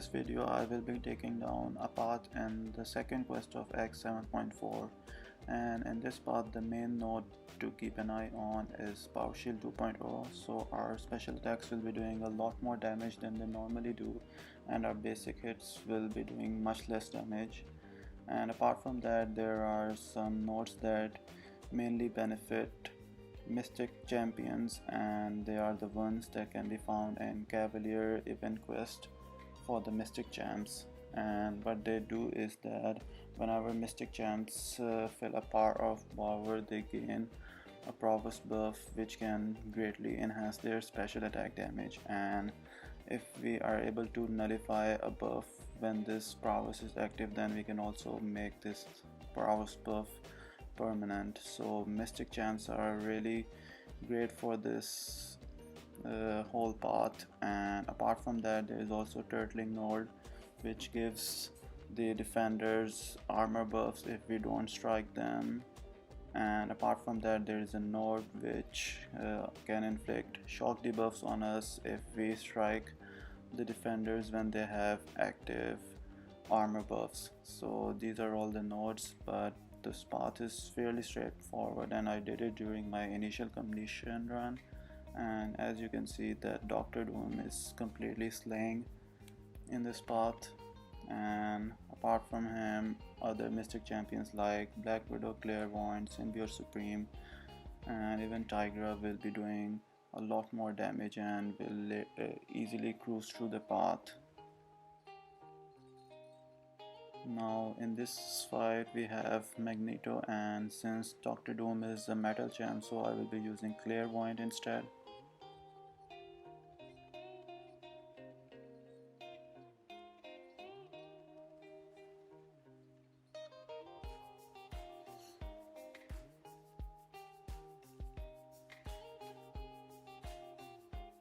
this video I will be taking down a path in the second quest of Act 7.4, and in this path the main node to keep an eye on is Power Shield 2.0. So our special attacks will be doing a lot more damage than they normally do, and our basic hits will be doing much less damage. And apart from that, there are some nodes that mainly benefit Mystic champions, and they are the ones that can be found in Cavalier event quest for the Mystic champs. And what they do is that whenever Mystic champs fill a part of power, they gain a prowess buff which can greatly enhance their special attack damage. And if we are able to nullify a buff when this prowess is active, then we can also make this prowess buff permanent. So Mystic champs are really great for this whole path. And apart from that, there is also Turtling node, which gives the defenders armor buffs if we don't strike them. And apart from that, there is a node which can inflict shock debuffs on us if we strike the defenders when they have active armor buffs. So these are all the nodes, but this path is fairly straightforward, and I did it during my initial completion run. And as you can see, that Dr. Doom is completely slaying in this path. And apart from him, other Mystic champions like Black Widow, Clairvoyant, Symbiote Supreme, and even Tigra will be doing a lot more damage and will easily cruise through the path. Now in this fight we have Magneto, and since Dr. Doom is a metal champ, so I will be using Clairvoyant instead.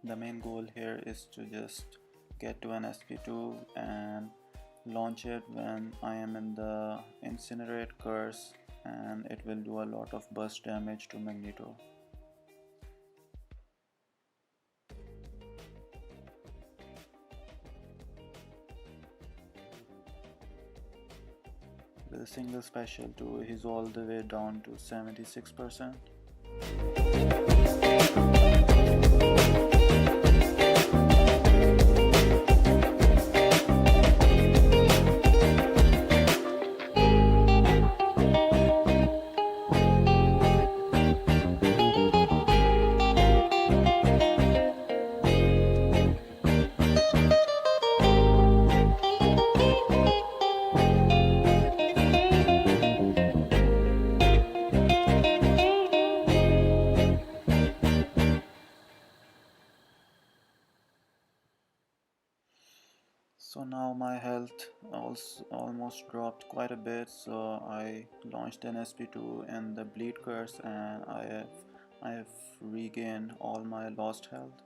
The main goal here is to just get to an SP2 and launch it when I am in the Incinerate curse, and it will do a lot of burst damage to Magneto. With a single special too, he's all the way down to 76%. So now my health also almost dropped quite a bit, so I launched an SP2 in the bleed curse, and I have regained all my lost health.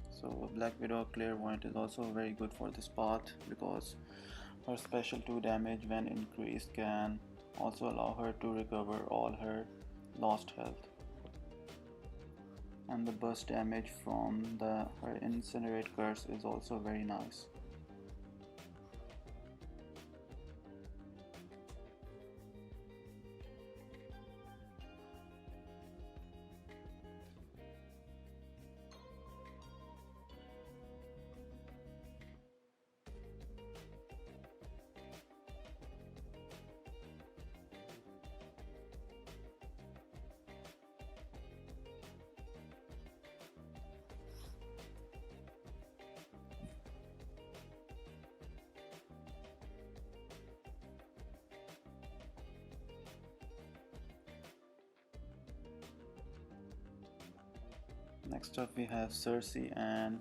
So Black Widow Clairvoyant is also very good for this path, because her special 2 damage when increased can also allow her to recover all her lost health. And the burst damage from her Incinerate curse is also very nice. Next up we have Cersei, and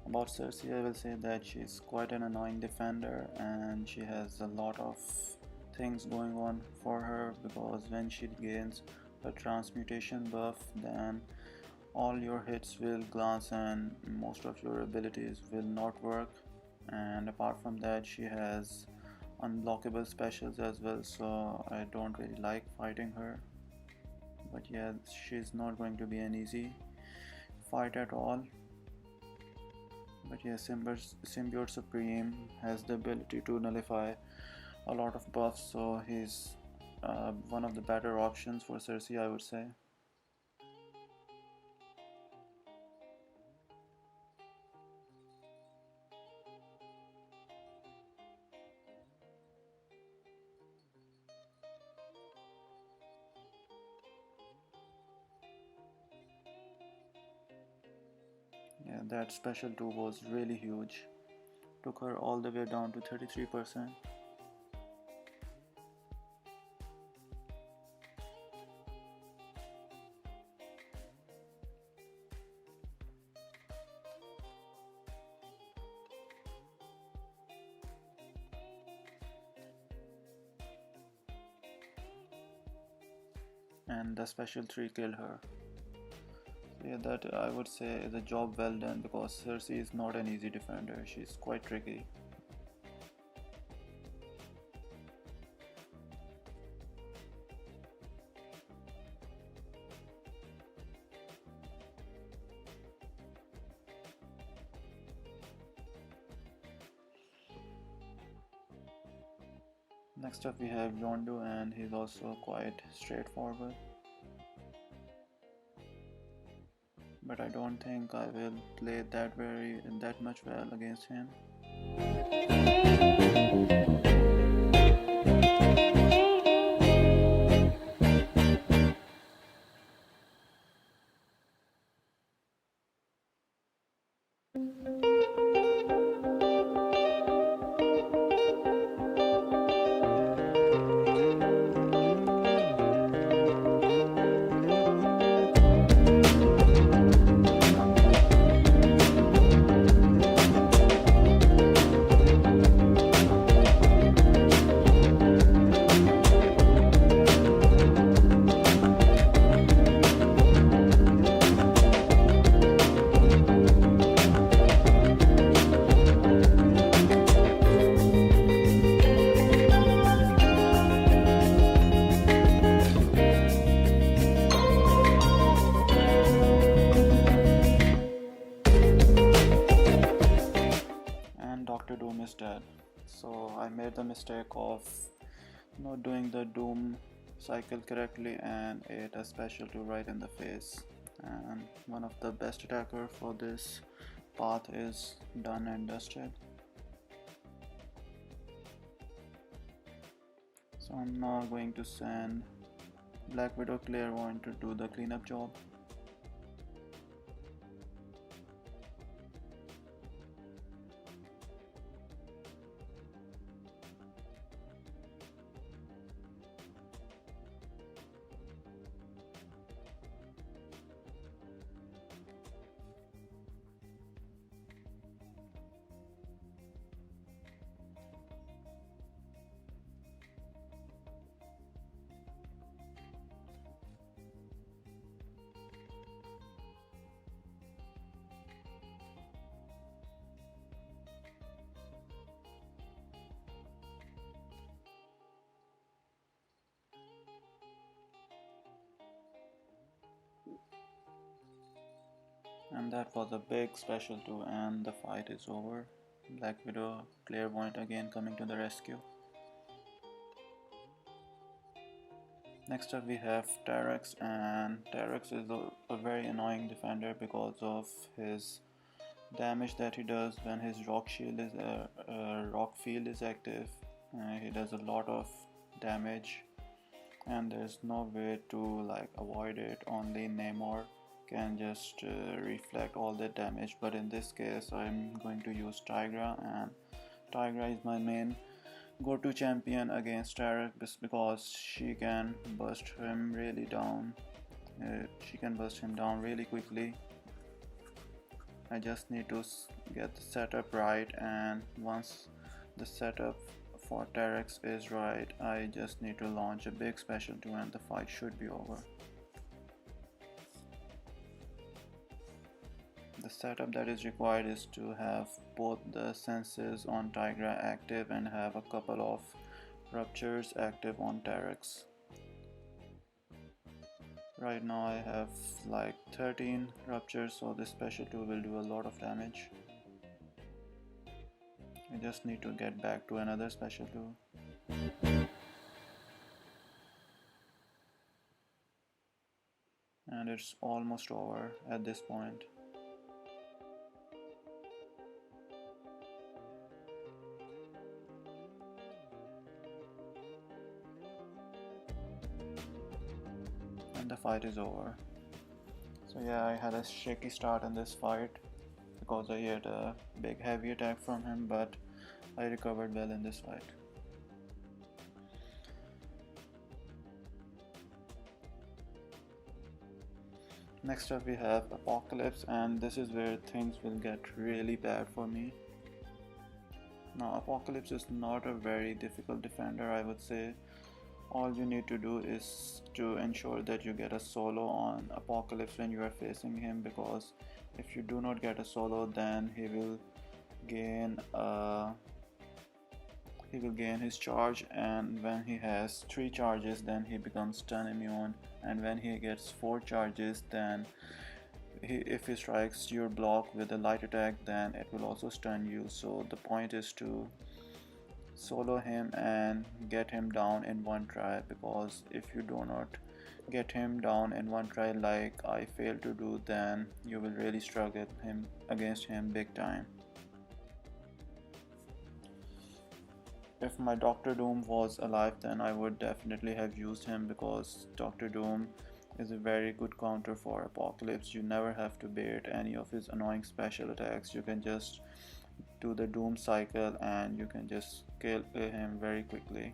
about Cersei I will say that she's quite an annoying defender, and she has a lot of things going on for her, because when she gains a transmutation buff, then all your hits will glance and most of your abilities will not work. And apart from that, she has unblockable specials as well, so I don't really like fighting her. But yeah, she's not going to be an easy fight at all. But yeah, Symbiote Supreme has the ability to nullify a lot of buffs, so he's one of the better options for Cersei, I would say. Yeah, that special 2 was really huge. Took her all the way down to 33%. And the special 3 killed her. Yeah, that I would say is a job well done, because Cersei is not an easy defender, she's quite tricky. Next up we have Yondu, and he's also quite straightforward. But I don't think I will play that much well against him. Dr. Doom is dead. So I made the mistake of not doing the Doom cycle correctly and ate a special 2 right in the face. And one of the best attacker for this path is done and dusted. So I'm now going to send Black Widow Clairvoyant to do the cleanup job. And that was a big special 2, and the fight is over. Black Widow Clairvoyant again coming to the rescue. Next up we have Terex, and Terex is a very annoying defender because of his damage that he does when his rock field is active. He does a lot of damage, and there's no way to avoid it. Only Namor can just reflect all the damage, but in this case I'm going to use Tigra, and Tigra is my main go-to champion against Terex because she can burst him really down. She can burst him down really quickly. I just need to get the setup right, and once the setup for Terex is right, I just need to launch a big special 2 and the fight should be over. The setup that is required is to have both the senses on Tigra active and have a couple of ruptures active on Terex. Right now I have 13 ruptures, so this special 2 will do a lot of damage. I just need to get back to another special 2. And it's almost over at this point. And the fight is over. So yeah, I had a shaky start in this fight because I had a big heavy attack from him, but I recovered well in this fight. Next up we have Apocalypse, and this is where things will get really bad for me. Now Apocalypse is not a very difficult defender, I would say. All you need to do is to ensure that you get a solo on Apocalypse when you are facing him, because if you do not get a solo, then he will gain his charge, and when he has 3 charges then he becomes stun immune, and when he gets 4 charges then if he strikes your block with a light attack then it will also stun you. So the point is to solo him and get him down in one try, because if you do not get him down in one try like I failed to do, then you will really struggle against him big time. If my Doctor Doom was alive, then I would definitely have used him, because Doctor Doom is a very good counter for Apocalypse. You never have to bait any of his annoying special attacks. You can just do the Doom cycle and you can just kill him very quickly.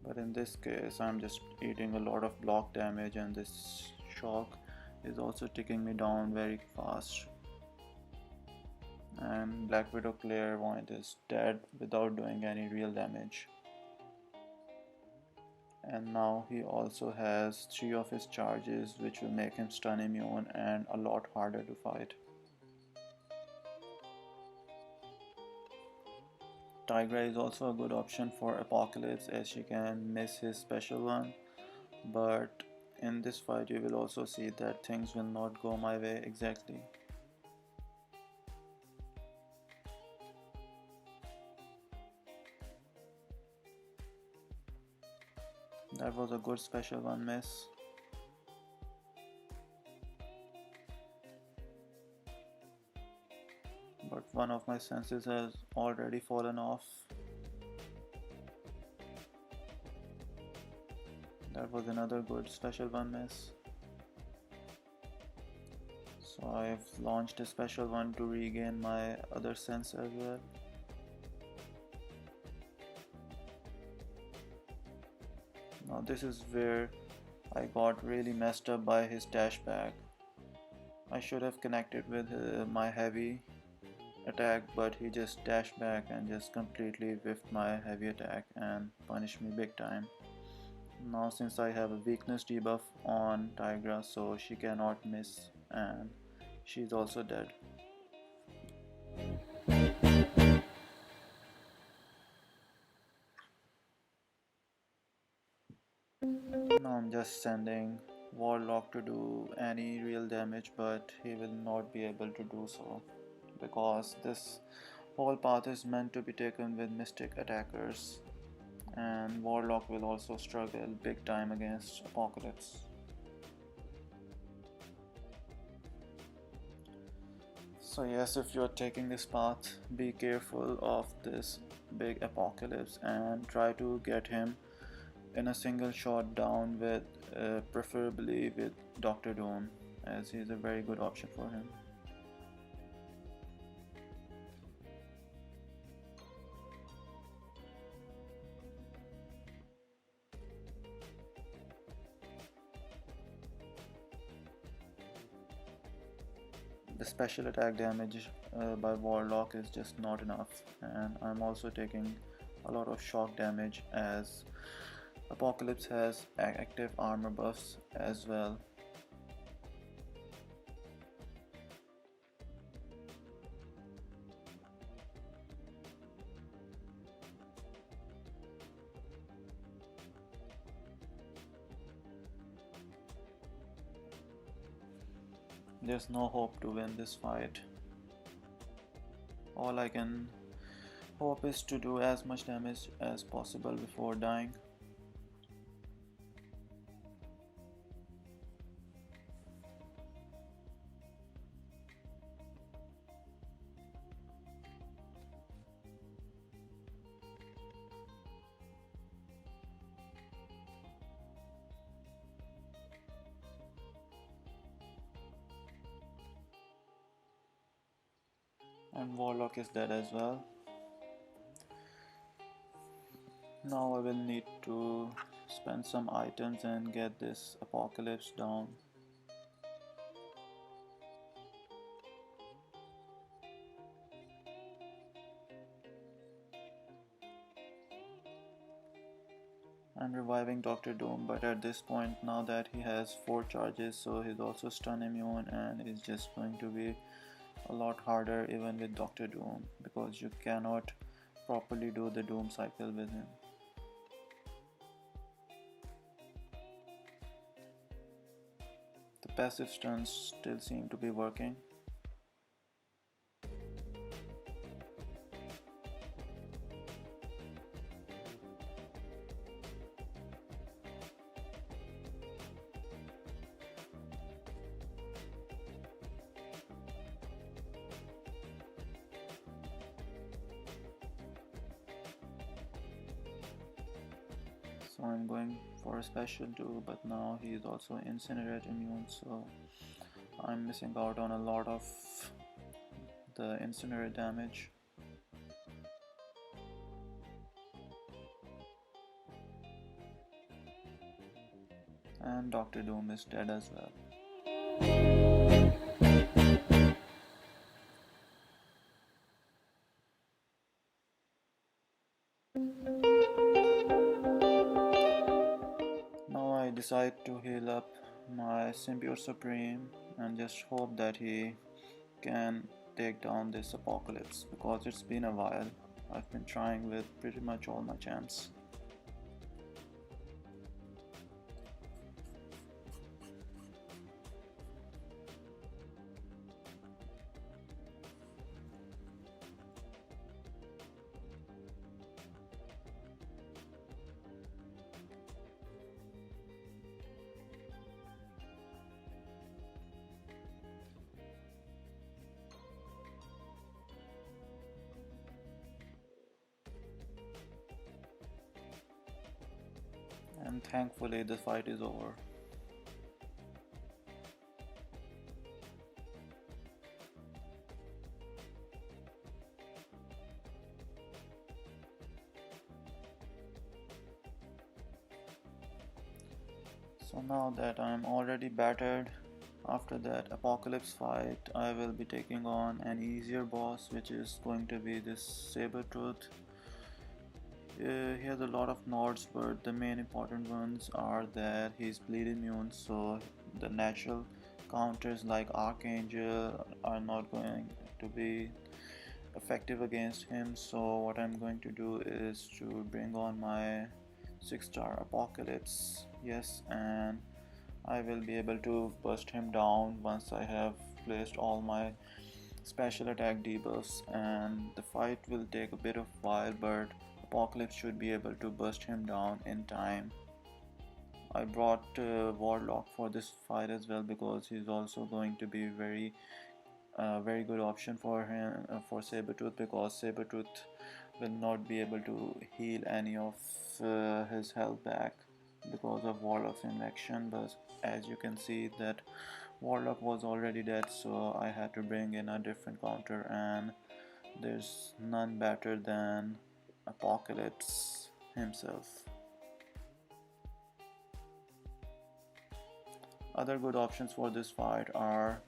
But in this case I'm just eating a lot of block damage, and this shock is also taking me down very fast. And Black Widow Clairvoyant is dead without doing any real damage. And now he also has 3 of his charges, which will make him stun immune and a lot harder to fight. Tigra is also a good option for Apocalypse, as she can miss his special one, but in this fight you will also see that things will not go my way exactly. That was a good special one miss. But one of my senses has already fallen off. That was another good special one miss. So I've launched a special one to regain my other sense as well. Now this is where I got really messed up by his dash back. I should have connected with my heavy attack, but he just dashed back and just completely whiffed my heavy attack and punished me big time. Now since I have a weakness debuff on Tigra, so she cannot miss, and she's also dead. Now I'm just sending Warlock to do any real damage, but he will not be able to do so, because this whole path is meant to be taken with mystic attackers, and Warlock will also struggle big time against Apocalypse. So yes, if you're taking this path, be careful of this big Apocalypse and try to get him in a single shot down with preferably with Doctor Doom, as he's a very good option for him. The special attack damage by Warlock is just not enough, and I'm also taking a lot of shock damage as Apocalypse has active armor buffs as well. There's no hope to win this fight. All I can Hope is to do as much damage as possible before dying. And Warlock is dead as well. Now I will need to spend some items and get this Apocalypse down. I'm reviving Dr. Doom, but at this point, now that he has 4 charges, so he's also stun immune, and it's just going to be a lot harder even with Dr. Doom, because you cannot properly do the Doom cycle with him. The passive stuns still seem to be working. So I'm going for a special too, but now he is also incinerate immune, so I'm missing out on a lot of the incinerate damage. And Dr. Doom is dead as well. Now I decide to heal up my Symbiote Supreme and just hope that he can take down this Apocalypse, because it's been a while. I've been trying with pretty much all my champs. And thankfully the fight is over. So now that I'm already battered, after that Apocalypse fight, I will be taking on an easier boss, which is going to be this Sabertooth. He has a lot of nods, but the main important ones are that he's bleed immune, so the natural counters like Arcane are not going to be effective against him. So what I'm going to do is to bring on my 6-star Apocalypse, yes, and I will be able to burst him down once I have placed all my special attack debuffs, and the fight will take a bit of while, but Apocalypse should be able to burst him down in time. I brought Warlock for this fight as well, because he's also going to be very good option for him, for Sabertooth, because Sabertooth will not be able to heal any of his health back because of Warlock's infection. But as you can see that Warlock was already dead, so I had to bring in a different counter, and there's none better than Apocalypse himself. Other good options for this fight are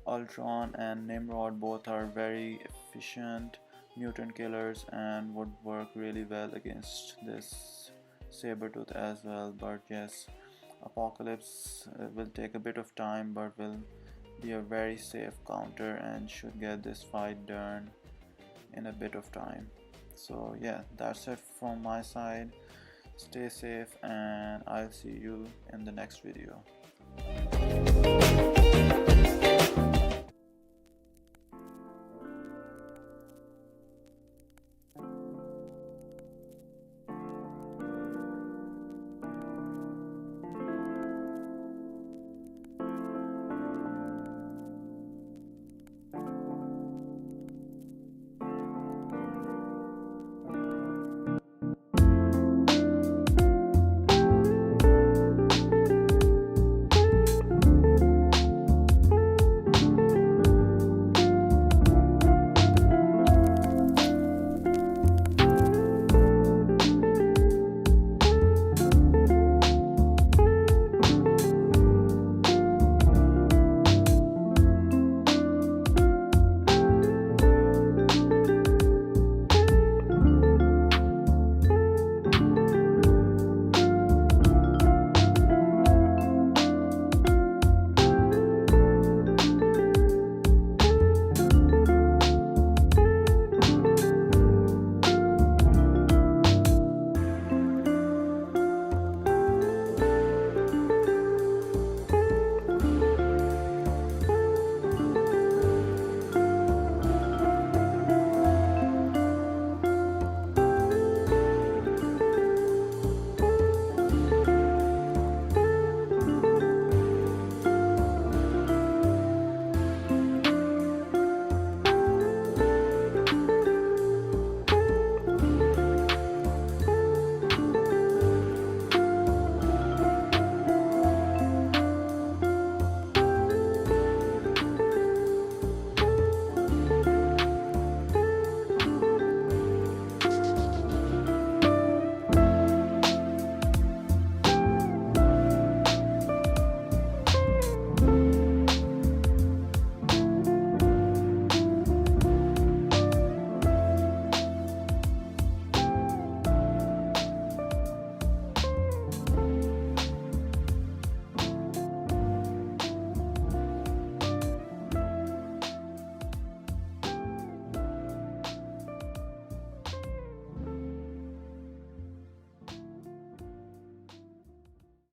Ultron and Nimrod. Both are very efficient mutant killers and would work really well against this Sabertooth as well. But yes, Apocalypse will take a bit of time, but will be a very safe counter and should get this fight done in a bit of time. So yeah, that's it from my side. Stay safe, and I'll see you in the next video.